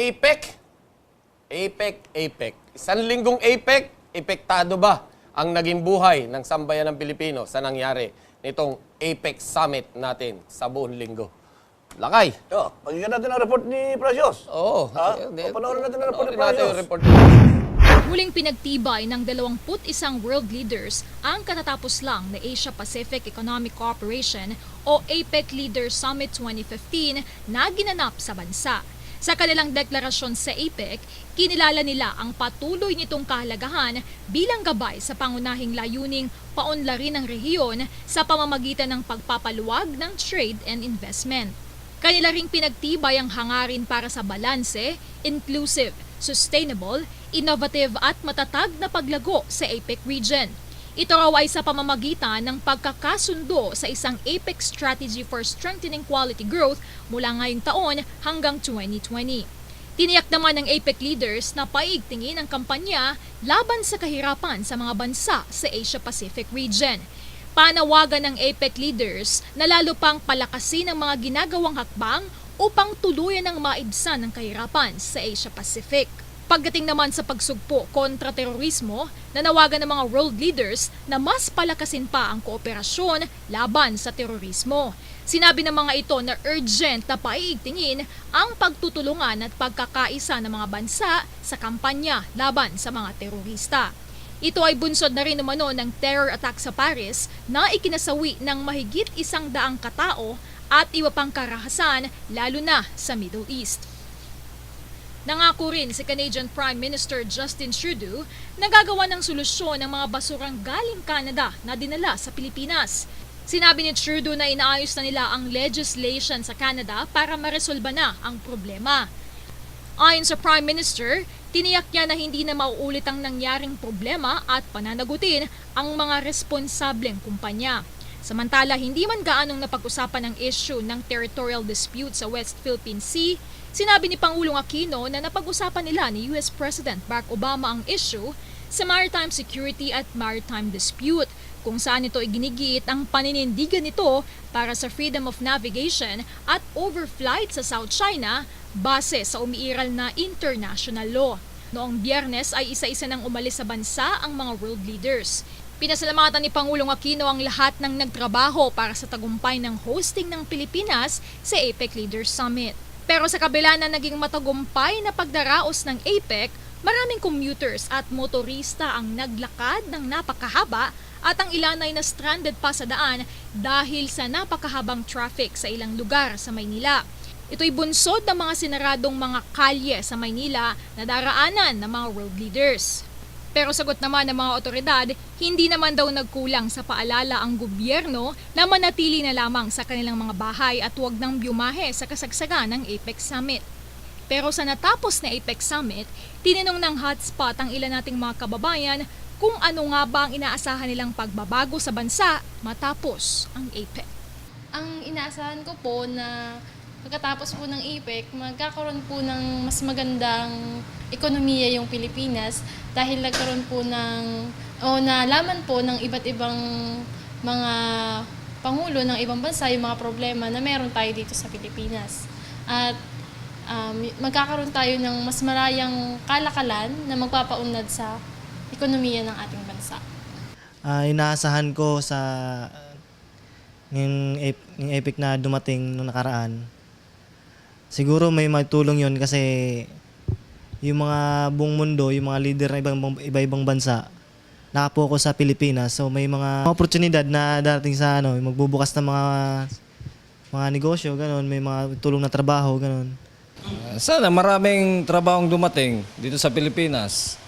APEC. APEC. Isang linggong APEC, epektado ba ang naging buhay ng sambayan ng Pilipino sa nangyari nitong APEC Summit natin sa buong linggo? Lakay. Pakinggan natin ang report ni Precious. Oo. Panoorin natin ang report ni Precious. Muling pinagtibay ng 21 world leaders ang katatapos lang na Asia-Pacific Economic Cooperation o APEC Leaders Summit 2015 na ginanap sa bansa. Sa kanilang deklarasyon sa APEC, kinilala nila ang patuloy nitong kahalagahan bilang gabay sa pangunahing layuning paunlarin ng rehiyon sa pamamagitan ng pagpapaluwag ng trade and investment. Kanila ring pinagtibay ang hangarin para sa balanse, inclusive, sustainable, innovative at matatag na paglago sa APEC region. Ito raw ay sa pamamagitan ng pagkakasundo sa isang APEC Strategy for Strengthening Quality Growth mula ngayong taon hanggang 2020. Tiniyak naman ng APEC leaders na paigtingin ang kampanya laban sa kahirapan sa mga bansa sa Asia-Pacific region. Panawagan ng APEC leaders na lalo pang palakasin ang mga ginagawang hakbang upang tuluyan ng maibsan ng kahirapan sa Asia-Pacific. Pagdating naman sa pagsugpo kontra terorismo, nanawagan ng mga world leaders na mas palakasin pa ang kooperasyon laban sa terorismo. Sinabi ng mga ito na urgent na paiigtingin ang pagtutulungan at pagkakaisa ng mga bansa sa kampanya laban sa mga terorista. Ito ay bunsod na rin umano ng terror attack sa Paris na ikinasawi ng mahigit 100 katao at iba pang karahasan lalo na sa Middle East. Nangako rin si Canadian Prime Minister Justin Trudeau na gagawa ng solusyon ng mga basurang galing Canada na dinala sa Pilipinas. Sinabi ni Trudeau na inaayos na nila ang legislation sa Canada para maresolba na ang problema. Ayon sa Prime Minister, tiniyak niya na hindi na mauulit ang nangyaring problema at pananagutin ang mga responsableng kumpanya. Samantala, hindi man gaanong napag-usapan ang issue ng territorial dispute sa West Philippine Sea, sinabi ni Pangulong Aquino na napag-usapan nila ni US President Barack Obama ang issue sa maritime security at maritime dispute, kung saan ito iginigiit ang paninindigan nito para sa freedom of navigation at overflight sa South China base sa umiiral na international law. Noong Biyernes ay isa-isa nang umalis sa bansa ang mga world leaders. Pinasalamatan ni Pangulong Aquino ang lahat ng nagtrabaho para sa tagumpay ng hosting ng Pilipinas sa APEC Leaders Summit. Pero sa kabila na naging matagumpay na pagdaraos ng APEC, maraming commuters at motorista ang naglakad ng napakahaba at ang ilan ay na-stranded pa sa daan dahil sa napakahabang traffic sa ilang lugar sa Maynila. Ito'y bunsod ng mga sinaradong mga kalye sa Maynila na daraanan ng mga world leaders. Pero sagot naman ng mga otoridad, hindi naman daw nagkulang sa paalala ang gobyerno na manatili na lamang sa kanilang mga bahay at huwag nang byumahe sa kasagsagan ng APEC Summit. Pero sa natapos na APEC Summit, tinanong ng hotspot ang ilan nating mga kababayan kung ano nga ba ang inaasahan nilang pagbabago sa bansa matapos ang APEC. Ang inaasahan ko po na pagkatapos po ng APEC, magkakaroon po ng mas magandang ekonomiya yung Pilipinas dahil nagkaroon po nalaman po ng iba't ibang mga pangulo ng ibang bansa yung mga problema na meron tayo dito sa Pilipinas. At magkakaroon tayo ng mas malayang kalakalan na magpapaunlad sa ekonomiya ng ating bansa. Inaasahan ko sa yung APEC na dumating nung nakaraan, siguro may matulong yon kasi yung mga buong mundo, yung mga leader ng iba-ibang bansa, nakapokus sa Pilipinas. So may mga oportunidad na darating sa magbubukas ng mga negosyo, ganun, may mga tulong na trabaho, ganun. Sana maraming trabahong dumating dito sa Pilipinas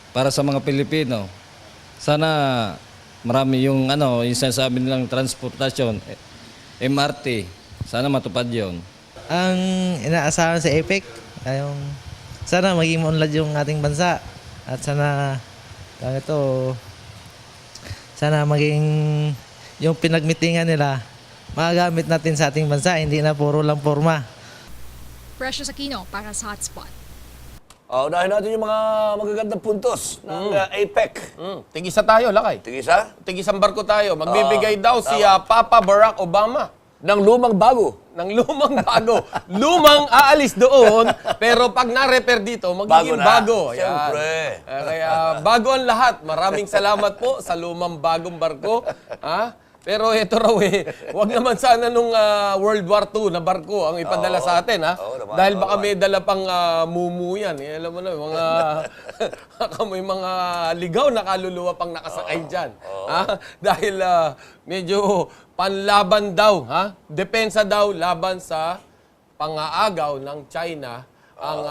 para sa mga Pilipino. Sana marami yung yung sinasabi nilang transportasyon, MRT, sana matupad yon. Ang inaasahan sa APEC ay sana maging maunlad yung ating bansa at sana maging yung pinagmitingan nila magagamit natin sa ating bansa, hindi na puro lang forma. Precious Aquino para sa Hotspot. Unahin natin yung mga magagandang puntos ng APEC. Tigisa tayo, Lakay. Tigisa? Tigisang barko tayo. Magbibigay daw si Papa Barack Obama Ng lumang bago. Ng lumang bago. Lumang aalis doon, pero pag na-repair dito, magiging bago. Bago na. Yan. Siyempre. Kaya bago ang lahat. Maraming salamat po sa lumang bagong barko. Ha? Pero ito raw wag naman sana nung World War II na barko ang ipadala sa atin, ha? Oo naman, Dahil oo baka may dala pang mumu yan. Alam mo na, mga, may mga ligaw na kaluluwa pang nakasakay dyan. Ha? Dahil medyo panlaban daw, ha? Depensa daw laban sa pangaagaw ng China ang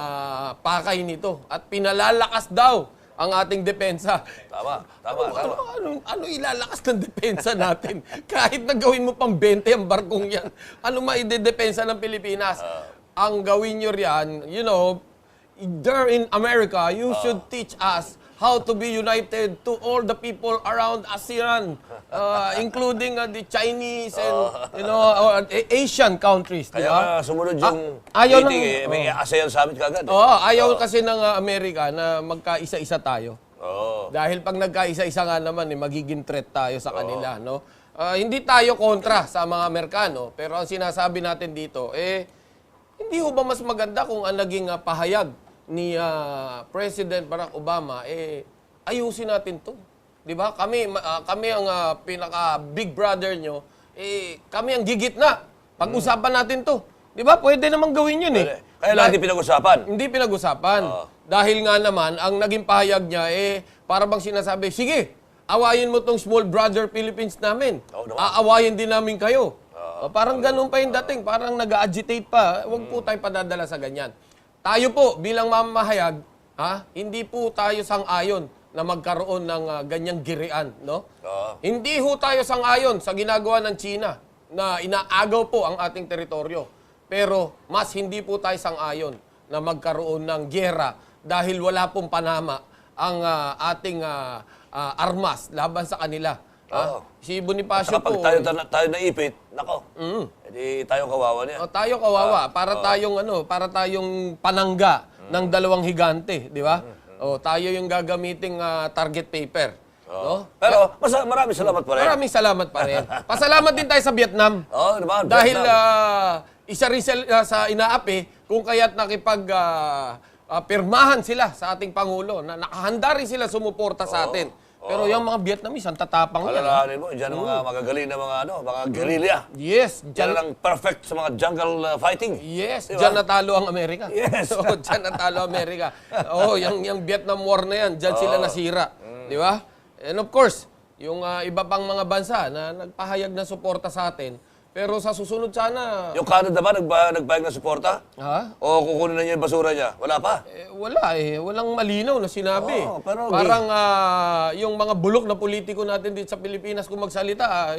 pakay nito. At pinalalakas daw ang ating depensa. Tama. Ano ilalakas ng depensa natin? Kahit na gawin mo pang 20 ang barkong yan, ano maidedepensa ng Pilipinas? Ang gawin nyo riyan, you know, there in America, you should teach us how to be united to all the people around ASEAN, including the Chinese and, you know, Asian countries. Di ba? Kaya sumunod yung ayaw meeting, may ASEAN Summit kagad. Ayaw kasi ng Amerika na magkaisa-isa tayo. Oo. Dahil pag nagkaisa-isa nga naman, magiging threat tayo sa kanila, no? Hindi tayo kontra sa mga Amerikano, pero ang sinasabi natin dito, hindi ho ba mas maganda kung ang naging pahayag ni President Barack Obama, ayusin natin to. 'Di ba? Kami ang pinaka big brother nyo, kami ang gigit na. Pag-usapan natin to. 'Di ba? Pwede namang gawin 'yun Kaya lang hindi pinag-usapan. Hindi pinag-usapan. Dahil nga naman, ang naging pahayag niya, para bang sinasabi, sige, awayin mo tong small brother Philippines namin. Aawayin din namin kayo. Parang ganun pa yung dating. Parang nag-agitate pa. Huwag po tayo padadala sa ganyan. Tayo po, bilang mamahayag, hindi po tayo sang-ayon na magkaroon ng ganyang girian. No? Hindi ho tayo sang-ayon sa ginagawa ng China na inaagaw po ang ating teritoryo. Pero mas hindi po tayo sang-ayon na magkaroon ng giyera dahil wala pong panama ang ating armas laban sa kanila. Si Bonifacio po. Kapag tayo naipit, nako. Edi tayo kawawa niya. Tayo kawawa para tayong panangga ng dalawang higante, di ba? Tayo yung gagamiting target paper. No? Pero maraming salamat pa rin. Maraming salamat pa rin. Pasalamat din tayo sa Vietnam. Naman, Dahil Vietnam. isa rin sa inaapi kung kaya't pirmahan sila sa ating Pangulo na nakahanda rin sila sumuporta sa atin. Pero yung mga Vietnamese, ang tatapang yan. Alalahanin mo, dyan ang mga magagaling na mga guerrilla. Yes. Dyan ang perfect sa mga jungle fighting. Yes, Diba? dyan natalo ang Amerika. Yes. Dyan natalo ang Amerika. Yung Vietnam War na yan, dyan sila nasira. Di ba? And of course, yung iba pang mga bansa na nagpahayag ng suporta sa atin. Pero sa susunod sana... Yung Canada ba, nagbayag ng suporta? O kukunin na niya yung basura niya? Wala pa? Wala Walang malinaw na sinabi. Pero parang yung mga bulok na politiko natin dito sa Pilipinas kung magsalita,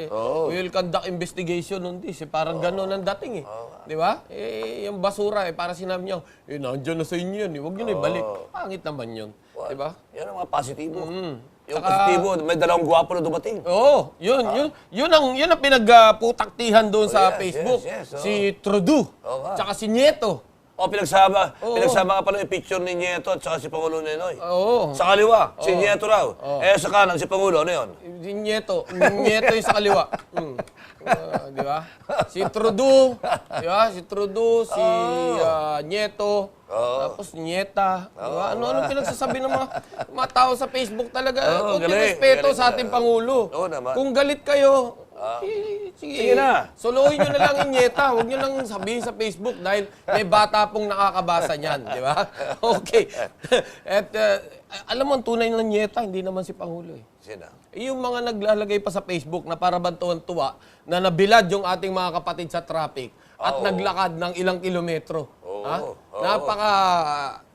we will conduct investigation on this. Parang gano'n ang dating. Di ba? Yung basura, para sinabi niya, nandiyan na sa inyo yan. Huwag nyo na ibalik. Pangit naman yun. Di ba? Yan ang mga positibo. Yung positibo, may dalawang gwapo na dumating. Yun ang pinagputaktihan doon sa Facebook. Yes, Si Trudeau, tsaka si Nieto. Pinagsama nga pala yung picture ni Nieto at saka si Pangulo Ninoy. Oo. Sa kaliwa, si Nieto raw. Sa kanan, si Pangulo, ano yun? Si Nieto yung sa kaliwa. Di ba? Si Trudeau, di ba? Si Trudeau, si Nieto, tapos Nieta. Diba? Ano pinagsasabi ng mga tao sa Facebook talaga? Kunti respeto sa ating Pangulo. Naman. Kung galit kayo, sige na. Solohin nyo na lang yung Nieta. Huwag nyo lang sabihin sa Facebook dahil may bata pong nakakabasa niyan. Di ba? Okay. At alam mo, ang tunay ng Nieta, hindi naman si Pangulo. Sino? Yung mga naglalagay pa sa Facebook na para bantuan-tuwa na nabilad yung ating mga kapatid sa traffic at naglakad ng ilang kilometro.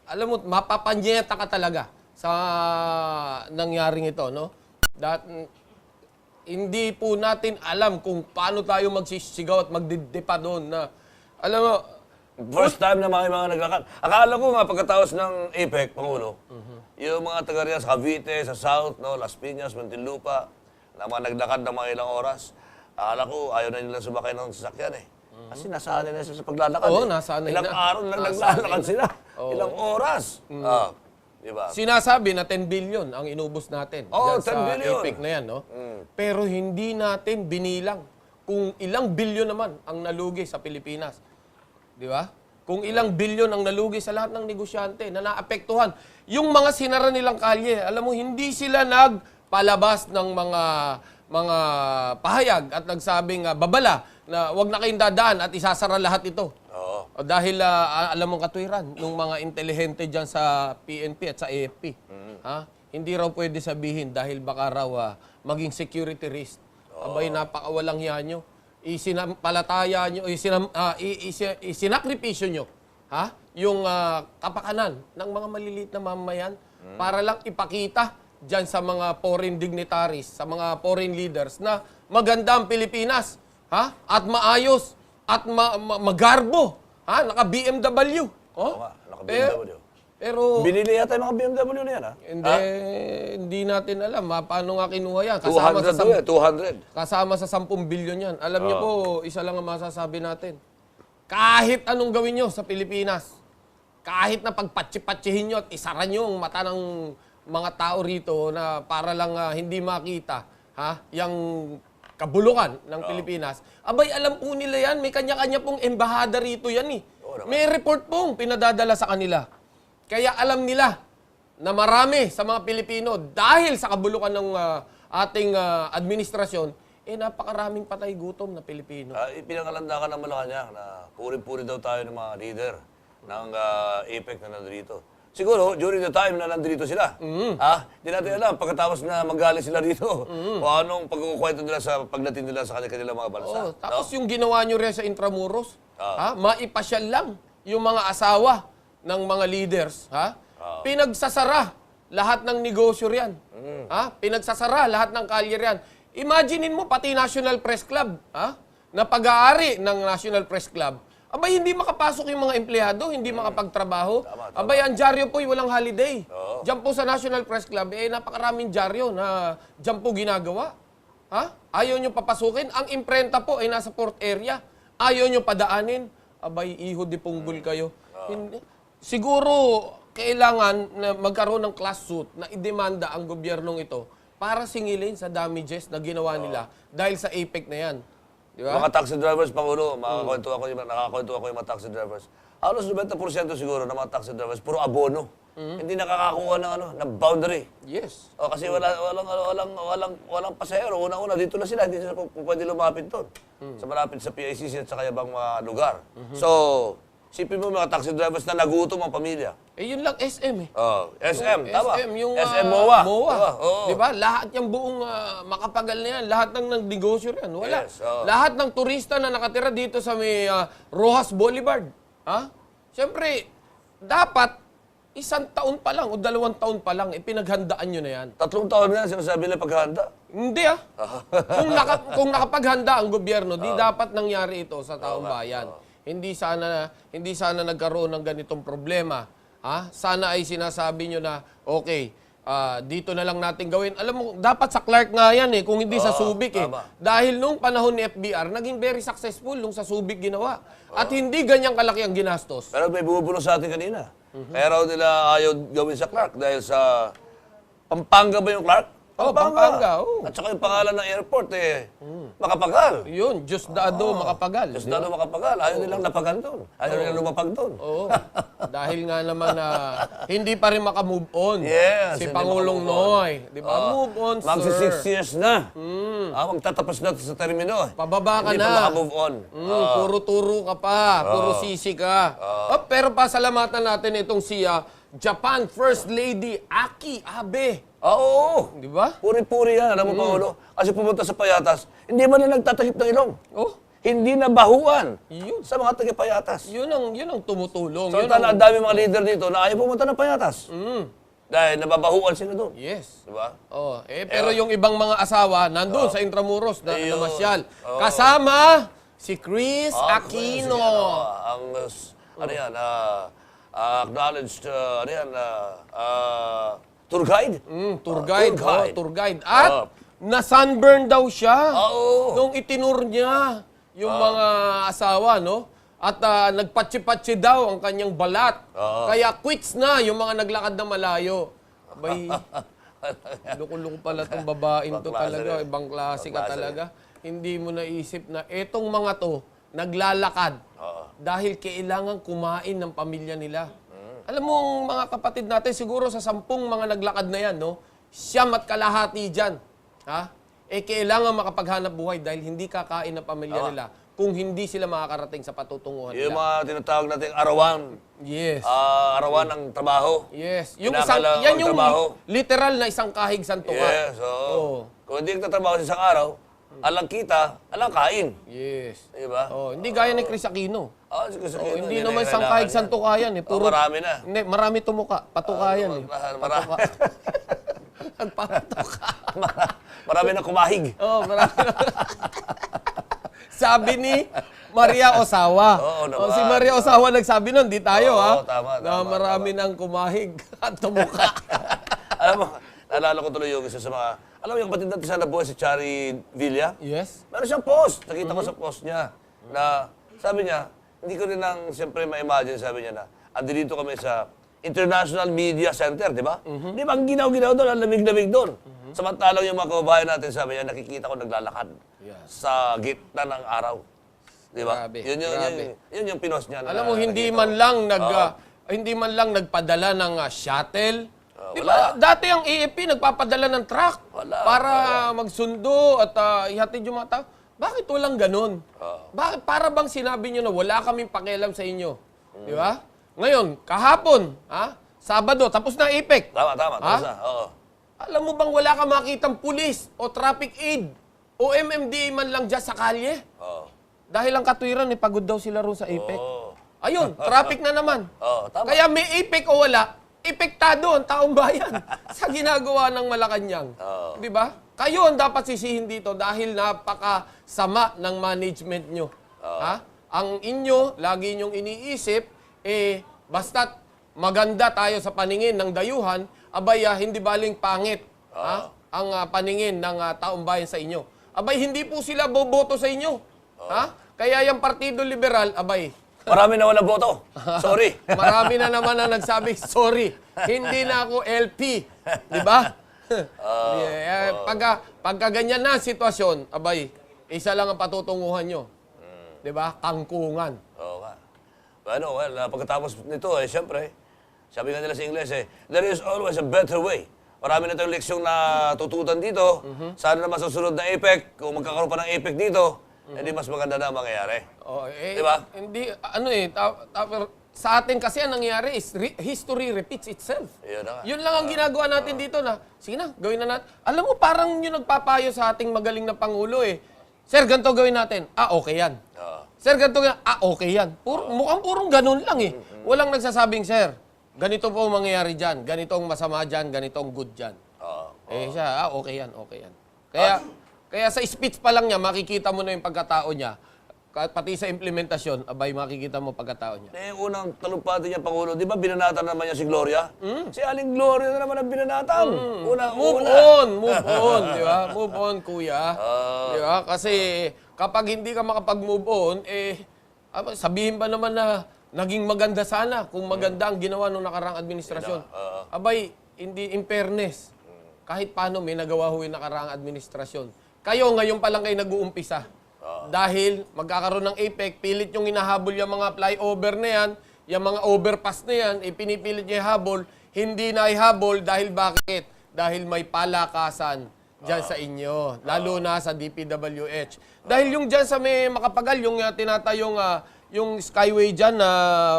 Alam mo, mapapanyeta ka talaga sa nangyaring ito, no? Hindi po natin alam kung paano tayo magsisigaw at magdidepa doon na, alam mo, First time na mga naglakad. Akala ko nga pagkatapos ng APEC, Pangulo, yung mga taga riyan sa Cavite, sa South, Las Piñas, Muntinlupa, na mga naglakad ng mga ilang oras, akala ko ayaw na nila sumakay ng sasakyan Kasi nasanay na sila sa paglalakad. nasanay ilang na. araw lang naglalakad sila. Ilang oras. Diba? Sinasabi na 10 billion ang inubos natin dyan 10 sa billion. APEC na yan, no? Pero hindi natin binilang kung ilang bilyon naman ang nalugi sa Pilipinas. Di ba? Kung ilang bilyon ang nalugi sa lahat ng negosyante na naapektuhan. Yung mga sinara nilang kalye, alam mo, hindi sila nagpalabas ng mga pahayag at nagsabing babala na wag na kayong dadaan at isasara lahat ito. Oo. Dahil alam mong katwiran ng mga intelihente dyan sa PNP at sa AFP. Ha? Hindi raw pwede sabihin dahil baka raw maging security risk. Abay, napakawalang hiya nyo. Isinampalataya nyo, isinakripisyo nyo, ha? Yung kapakanan ng mga maliliit na mamamayan para lang ipakita dyan sa mga foreign dignitaries, sa mga foreign leaders na maganda ang Pilipinas, ha? At maayos, at magarbo, ha? Naka-BMW. Oh? Oo nga, naka-BMW. Pero Binili yata yung mga BMW na yan, ha? hindi natin alam paano nga kinuha yan. 200 daw yan, 200. Kasama sa 10 bilyon yan. Alam niyo po, isa lang ang masasabi natin. Kahit anong gawin nyo sa Pilipinas, kahit na pagpatsi-patsihin nyo at isara nyo ang mata ng mga tao rito na para lang hindi makita yung kabulukan ng Pilipinas, abay, alam po nila yan. May kanya-kanya pong embahada rito yan eh. May report pong pinadadala sa kanila. Kaya alam nila na marami sa mga Pilipino, dahil sa kabulukan ng ating administrasyon, napakaraming patay gutom na Pilipino. Pinangalandakan ng Malacanang na puri-puri daw tayo ng mga leader ng APEC na nandito. Siguro, during the time na nandito sila, hindi natin alam, pagkatapos na magaling sila dito, o anong pagkukwento nila sa pagdating nila sa kanilang mga bansa. Tapos yung ginawa nyo rin sa Intramuros, maipasyal lang yung mga asawa ng mga leaders, pinagsasara lahat ng negosyo riyan. Pinagsasara lahat ng kalye riyan. Imaginein mo pati National Press Club, na pag-aari ng National Press Club, abay hindi makapasok yung mga empleyado, hindi makapagtrabaho. Abay ang dyaryo po walang holiday. Diyan po sa National Press Club, napakaraming dyaryo na diyan po ginagawa. Ayaw nyo papasukin. Ang imprenta po ay nasa port area. Ayaw nyo padaanin. Abay, iho di punggol kayo. Hindi. Siguro, kailangan na magkaroon ng class suit na idemanda ang gobyernong ito para singilin sa damages na ginawa nila dahil sa APEC na yan. Di ba? Mga taxi drivers, Pangulo, nakakakwento ako yung mga taxi drivers. Halos 90% siguro ng mga taxi drivers, puro abono. Hindi nakakakuha ng boundary. Yes. Kasi walang pasahero. Una-una, dito na sila. Hindi sila pwede lumapit doon. Sa malapit sa PICC at sa kayabang mga lugar. So, sipin mo mga taxi drivers na nagutom ang pamilya. Yun lang SM eh. SM, tama. SM, yung SM MOA. MOA. Oo. Di ba? Lahat yung buong makapagal na yan. Lahat ng nagnegosyo yan. Wala. Yes, oo. Lahat ng turista na nakatira dito sa may Rojas Boulevard. Siyempre, dapat 1 taon pa lang o 2 taon pa lang, pinaghandaan nyo na yan. 3 taon na yan, sinasabi nila paghahanda. Hindi kung nakapaghanda ang gobyerno, di dapat nangyari ito sa taong bayan. Hindi sana nagkaroon ng ganitong problema. Sana ay sinasabi nyo na, okay, dito na lang natin gawin. Alam mo, dapat sa Clark nga yan kung hindi sa Subic tama. Dahil nung panahon ni FBR, naging very successful nung sa Subic ginawa. At hindi ganyang kalaki ang ginastos. Pero may bumubulong sa atin kanina. Kaya raw nila ayaw gawin sa Clark dahil sa Pampanga ba yung Clark? Pampanga. At saka yung pangalan ng airport Makapagal. Yun, Diosdado Makapagal. Diosdado Makapagal. Ayaw nilang lapagan doon. Ayaw nilang lumapag doon. Oo. Dahil nga naman hindi pa rin makamove on. Yes, si hindi Pangulong makamove on. Noy. Di ba? Move on, sir. Magsi 6 years na. Magtatapos na sa termino. Pababa ka Hindi na. pa makamove on. Puro turo ka pa. Puro sisi ka. Pero pasalamatan natin itong si Japan First Lady Aki Abe. Oo. Di ba? Puri-puri yan. Alam mo, Pangulo? Kasi pumunta sa Payatas, hindi man na nagtatakip ng ilong. Oh, Hindi na bahuan yun. sa mga taga-Payatas. Yun ang tumutulong. So, Yun ang- ang dami mga leader dito na ayaw pumunta ng Payatas. Dahil nababahuan sila doon. Yes. Di ba? Pero yung ibang mga asawa, nandun sa Intramuros na Ayun. namasyal. Kasama si Chris Aquino. Ang, ano yan, acknowledged, tour guide. Tour guide. Tour guide. Tour guide. At na-sunburn daw siya Oo. nung itinur niya yung mga asawa, no? At nagpatsi-patsi daw ang kanyang balat. Kaya quits na yung mga naglakad na malayo. Abay, loko-loko pala itong babaeng to Ibang klase talaga. rin. Ibang klase ka Ibang klase talaga. hindi mo naisip na etong mga to naglalakad dahil kailangan kumain ng pamilya nila. Alam mo, mga kapatid natin, siguro sa 10 mga naglakad na yan, no, siyam at kalahati dyan, ha? Kailangan makapaghanap buhay dahil hindi kakain ng pamilya nila kung hindi sila makakarating sa patutunguhan Yung nila. mga tinatawag nating arawan. Yes. Arawan ng trabaho. Yes. Yung Kinakailangan yan yung trabaho. literal na isang kahig santuka. Yes, Oo. Kung hindi ka tatrabaho sa isang araw, alang kita, alang kain. Yes. Di ba? Oh, hindi gaya ni Chris Aquino. Hindi Hindi naman isang kahig santuka yan. marami na. Hindi, marami tumuka. Patuka yan eh. Marami. Patuka. Marami na kumahig. Oh, marami. Sabi ni Maria Osawa. Oo naman. Si Maria Osawa nagsabi nun, di tayo Oo, ha. tama, na marami nang kumahig at tumuka. Alam mo, naalala ko tuloy yung isa sa mga... Alam mo yung kapatid natin sa Labuhay, si Chari Villa? Yes. Meron siyang post. Nakita ko sa post niya na sabi niya, hindi ko rin lang siyempre ma-imagine, sabi niya na, andi dito kami sa International Media Center, di ba? Di ba, ang ginaw-ginaw doon, ang lamig-lamig doon. Samantalang yung mga kababayan natin, sabi niya, nakikita ko naglalakad sa gitna ng araw. Di ba? Grabe, Yun yung pinost niya. Alam mo, hindi man lang nagpadala ng shuttle. Di ba? Dati ang AFP nagpapadala ng truck para magsundo at ihatid yung mga tao. Bakit walang ganun? Bakit para bang sinabi nyo na wala kaming pakialam sa inyo? Di ba? Ngayon, kahapon, Sabado, tapos na APEC. Tama. Tapos na. Oo. Alam mo bang wala ka makitang pulis o traffic aid o MMDA man lang dyan sa kalye? Oo. Dahil ang katwiran, pagod daw sila ron sa APEC. Oo. Ayun, traffic na naman. Oo, tama. Kaya may APEC o wala, epektado ang taong bayan sa ginagawa ng Malacanang. Di ba? Kayo ang dapat sisihin dito dahil napakasama ng management nyo. Ang inyo, lagi nyong iniisip, basta't maganda tayo sa paningin ng dayuhan, abay, hindi baling pangit ang paningin ng taong bayan sa inyo. Abay, hindi po sila boboto sa inyo. Kaya yung Partido Liberal, abay, Marami na walang boto. Sorry. marami na naman na nagsabi, sorry, hindi na ako LP. Di ba? Pagka ganyan na ang sitwasyon, abay, isa lang ang patutunguhan nyo. Di ba? Kangkungan. Oo nga. Pagkatapos nito, siyempre, sabi nga nila sa Ingles, there is always a better way. Marami na tayong leksyong natututan dito. Sana naman sa sunod na APEC, kung magkakaroon pa ng APEC dito, hindi mas maganda na ang mangyayari. Di ba? Hindi, sa atin kasi ang nangyari is history repeats itself. Yun na nga. Yun lang ang ginagawa natin dito na, sige na, gawin na natin. Alam mo, parang yung nagpapayo sa ating magaling na Pangulo Sir, ganito gawin natin. Okay yan. Sir, ganito gawin. Okay yan. Mukhang purong ganun lang Walang nagsasabing, Sir, ganito po ang mangyayari dyan. Ganito ang masama dyan. Ganito ang good dyan. Siya, okay yan. Kaya sa speech pa lang niya, makikita mo na yung pagkatao niya. Pati sa implementasyon, abay, makikita mo pagkatao niya. Yung unang talumpati niya, Pangulo, di ba binanatan naman niya si Gloria? Si Aling Gloria na naman ang binanatan. Move on, di ba? Move on, kuya. Di ba? Kasi kapag hindi ka makapag-move on, sabihin ba naman na naging maganda sana kung maganda ang ginawa ng nakaraang administrasyon. Abay, hindi in fairness. Kahit paano may nagawa ho yung nakaraang administrasyon. Kayo ngayon pa lang kayo nag-uumpisa. Dahil magkakaroon ng APEC, pilit yung inahabol yung mga flyover na yan, yung mga overpass na yan, pinipilit niya ihabol, hindi na ihabol dahil bakit? Dahil may palakasan dyan sa inyo, lalo na sa DPWH. Dahil yung dyan sa may Makapagal, yung tinatayong yung skyway dyan na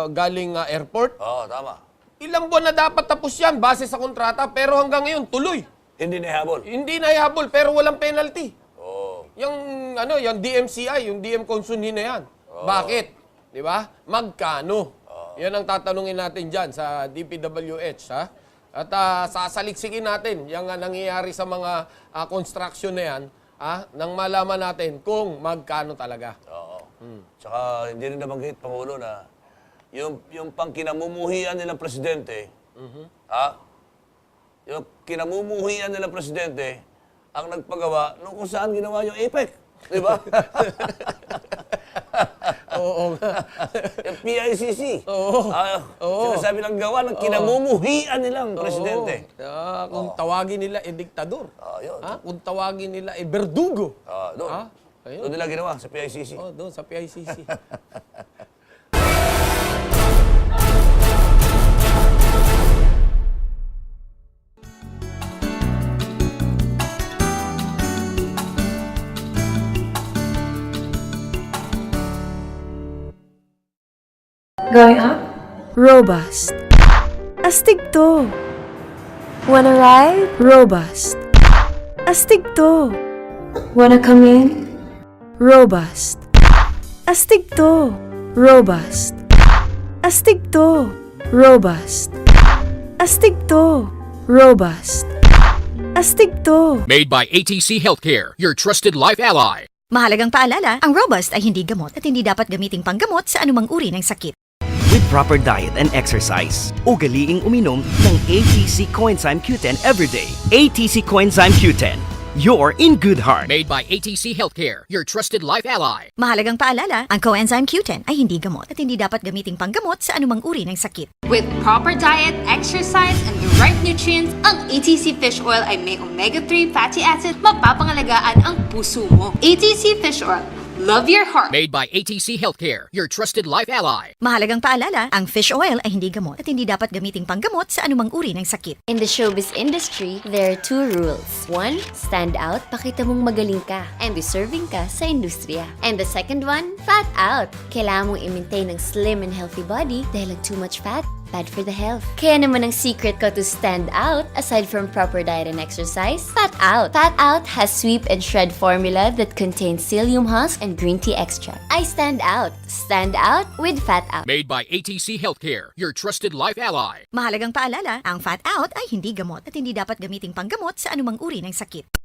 galing airport, Tama. ilang buwan na dapat tapos yan base sa kontrata, pero hanggang ngayon tuloy. Hindi na ihabol. Hindi na ihabol, pero walang penalty. Yung DMCI, yung DM Consunhin na yan. Bakit? Di ba? Magkano? Yan ang tatanungin natin dyan sa DPWH, ha? At sasaliksikin natin yung nangyayari sa mga construction na yan, nang malaman natin kung magkano talaga. Tsaka hindi rin nabanggit, Pangulo, na yung pangkinamumuhian nilang presidente, yung kinamumuhian nilang presidente, ang nagpagawa nung kung saan ginawa yung APEC. Di ba? Oo nga. Yung PICC. Oo. Sinasabi ng gawa ng kinamumuhian nilang presidente. Kung tawagin nila diktador. Yun. Kung tawagin nila berdugo. Doon. Ayun. Doon nila ginawa sa PICC. Oh, doon sa PICC. Going up? Robust. Astig to. Wanna ride? Robust. Astig to. Wanna come in? Robust. Astig to. Robust. Astig to. Robust. Astig to. Robust. Astig to. Made by ATC Healthcare, your trusted life ally. Mahalagang paalala, ang Robust ay hindi gamot at hindi dapat gamiting panggamot sa anumang uri ng sakit. With proper diet and exercise, ugaliing uminom ng ATC Coenzyme Q10 everyday. ATC Coenzyme Q10. You're in good heart. Made by ATC Healthcare, your trusted life ally. Mahalagang paalala, ang Coenzyme Q10 ay hindi gamot at hindi dapat gamiting panggamot sa anumang uri ng sakit. With proper diet, exercise, and the right nutrients, ang ATC Fish Oil ay may omega-3 fatty acid, mapapangalagaan ang puso mo. ATC Fish Oil. Love your heart. Made by ATC Healthcare, your trusted life ally. Mahalagang paalala, ang fish oil ay hindi gamot at hindi dapat gamiting panggamot sa anumang uri ng sakit. In the showbiz industry, there are 2 rules. 1, stand out, pakita mong magaling ka, and deserving ka sa industriya. And the second one, fat out. Kailangan mong i-maintain ng slim and healthy body dahil ang too much fat, bad for the health. Kaya naman ang secret ko to stand out, aside from proper diet and exercise, Fat Out. Fat Out has sweep and shred formula that contains psyllium husk and green tea extract. I stand out. Stand out with Fat Out. Made by ATC Healthcare, your trusted life ally. Mahalagang paalala, ang Fat Out ay hindi gamot at hindi dapat gamiting panggamot sa anumang uri ng sakit.